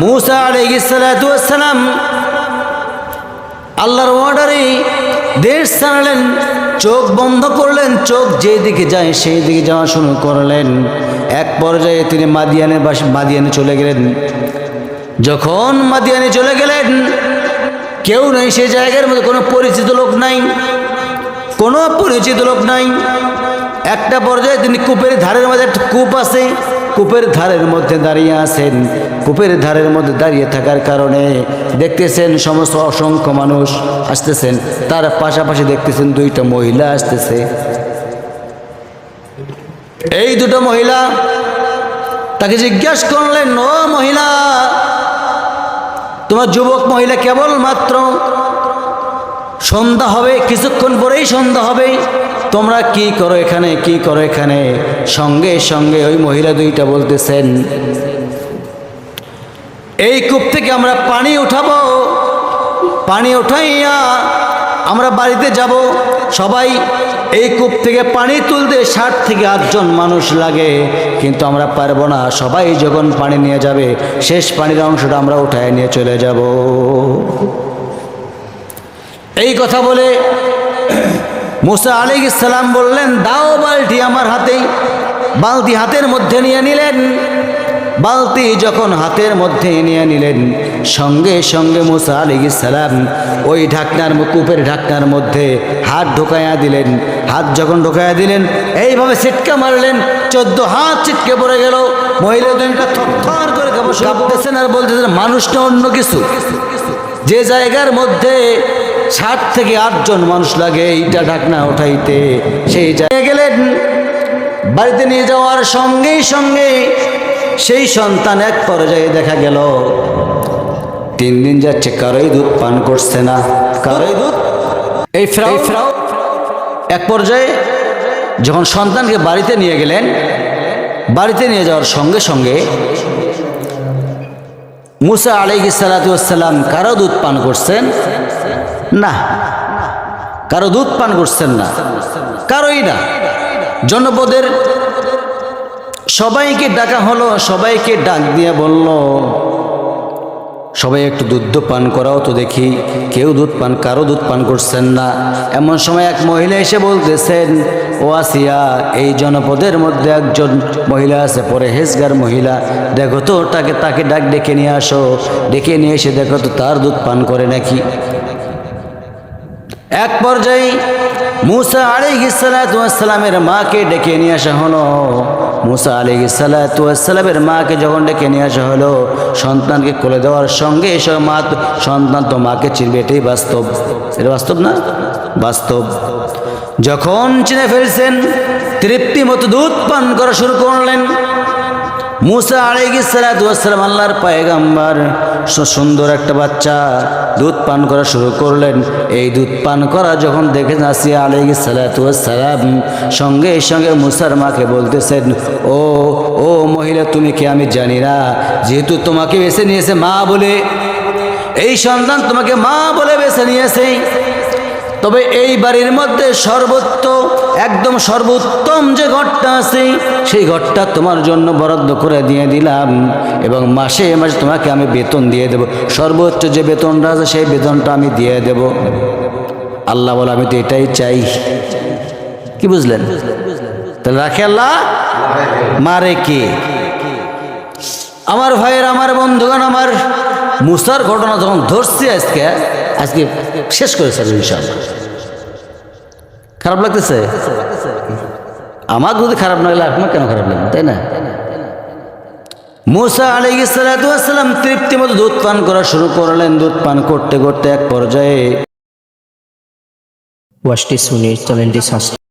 মূসা আলাইহিস সালাতু ওয়াস সালাম আল্লাহর অর্ডারে দেশ ছাড়লেন, চোখ বন্ধ করলেন, চোখ যেদিকে যায় সেই দিকে যাওয়া শুরু করলেন। এক পর্যায়ে তিনি মাদিয়ানে চলে গেলেন। যখন মাদিয়ানে চলে গেলেন, কেউ নেই সেই জায়গার মধ্যে, কোনো পরিচিত লোক নাই, কোনো পরিচিত লোক নাই। একটা পর্যায়ে তিনি কূপের ধারের মধ্যে, একটা কূপ আছে, কূপের ধারের মধ্যে দাঁড়িয়ে আছেন। কূপের ধারের মধ্যে দাঁড়িয়ে থাকার কারণে দেখতেছেন সমস্ত অসংখ্য মানুষ আসতেছেন, তার পাশাপাশি দেখতেছেন দুইটা মহিলা আসতেছে। এই দুটো মহিলা তাকে জিজ্ঞাসা করলেন, ও মহিলা, তোমার যুবক মহিলা, কেবল মাত্র সন্ধ্যা হবে, কিছুক্ষণ পরেই সন্ধ্যা হবে, তোমরা কি করো এখানে, কি করো এখানে? সঙ্গে সঙ্গে ওই মহিলা দুইটা বলতেছেন, এই কূপ থেকে আমরা পানি উঠাবো, পানি উঠাইয়া আমরা বাড়িতে যাব। সবাই এই কূপ থেকে পানি তুলতে 60 থেকে 8 জন মানুষ লাগে, কিন্তু আমরা পারবো না। সবাই যখন পানি নিয়ে যাবে, শেষ পানির অংশটা আমরা উঠায় নিয়ে চলে যাব। এই কথা বলে মূসা আলাইহিস সালাম বললেন, দাও বালতি আমার হাতে। বালতি হাতের মধ্যে নিয়ে নিলেন। বালতি যখন হাতের মধ্যে নিয়ে নিলেন, সঙ্গে সঙ্গে মূসা আলাইহিস সালাম ওই ঢাকনার, কূপের ঢাকনার মধ্যে হাত ঢোকাইয়া দিলেন। হাত যখন ঢোকাইয়া দিলেন, এইভাবে ছিটকা মারলেন, 14 হাত ছিটকে পড়ে গেল। মহিলা দুইটা থরথর করে কাঁপতেছেন আর বলতেছেন, মানুষটা অন্য কিছু। যে জায়গার মধ্যে 60 থেকে 8 জন মানুষ লাগে এইটা ঢাকনা উঠাইতে, সেই জায়গায় গেলেন। বাড়িতে নিয়ে যাওয়ার সঙ্গে সঙ্গে সেই সন্তান এক পর্যায়ে দেখা গেল 3 দিন যাচ্ছে কারোই দুধ পান করছে না, কারোই দুধ। এই ফেরাও এক পর্যায়ে যখন সন্তানকে বাড়িতে নিয়ে গেলেন, বাড়িতে নিয়ে যাওয়ার সঙ্গে সঙ্গে মূসা আলাইহিস সালাতু ওয়াস সালাম কারো দুধ পান করছেন না, কারো দুধ পান করছেন না, কারোই না। জনপদের সবাইকে ডাকা হলো, সবাইকে ডাক দিয়ে বলল, সবাই একটু দুধ পান করাও তো দেখি। কেউ দুধ পান, কারো দুধ পান করছেন না। এমন সময় এক মহিলা এসে বলতেছেন, ও আসিয়া, এই জনপদের মধ্যে একজন মহিলা আছে, পরহেজগার মহিলা, দেখো তো তাকে ডাক ডেকে নিয়ে আসো। ডেকে নিয়ে এসে দেখো তো তার দুধ পান করে নাকি। এক পর্যায়ে মূসা আলাইহিস সালাতু ওয়াস সালামের মাকে ডেকে নিয়ে আসা হলো। মূসা আলাইহিস সালাতু ওয়াস সালামের মাকে যখন ডেকে নিয়ে আসা হলো, সন্তানকে কোলে দেওয়ার সঙ্গে এসব মা, সন্তান তো মাকে চিনবে, এটাই বাস্তব। এটা বাস্তব না? বাস্তব। যখন চিনে ফেলছেন, তৃপ্তি মতো দুধ পান করা শুরু করলেন। মূসা আলাইহিস সালাতু ওয়াস সালাম, আল্লাহর পয়গম্বর, সুন্দর একটা বাচ্চা দুধ পান করা শুরু করলেন। এই দুধ পান করা যখন দেখেন আসিয়া আলাইহিস সালাতু ওয়াস সালাম, সঙ্গে সঙ্গে মূসার মাকে বলতেছেন, ও মহিলা, তুমি কি আমি জানি না, যেহেতু তোমাকে বেছে নিয়েছে মা বলে, এই সন্তান তোমাকে মা বলে বেছে নিয়েছে, তবে এই বাড়ির মধ্যে একদম সর্বোত্তম যে ঘরটা আছে, সেই ঘরটা তোমার জন্য বরাদ্দ করে দিয়ে দিলাম, এবং মাসে মাসে তোমাকে আমি বেতন দিয়ে দেব। সর্বোচ্চ যে বেতনটা আছে সেই বেতনটা আমি দিয়ে দেব। আল্লাহ বলে, আমি তো এটাই চাই। কি বুঝলেন? তাহলে রাখে আল্লাহ, মারে কে? আমার ভাইয়ের, আমার বন্ধুগণ, আমার মূসার ঘটনা যখন ধরছি আজকে শেষ করেছে ইনশাআল্লাহ। খারাপ লাগতেছে? আমার যদি খারাপ না লাগলে আপনার কেন খারাপ লাগবে, তাই না? মূসা আলাইহিস সালাতু ওয়াস সালাম তৃপ্তি মতো দুধ পান করা শুরু করলেন। দুধ পান করতে করতে এক পর্যায়ে ওয়াজটি শুনে চ্যানেলটি সাবস্ক্রাইব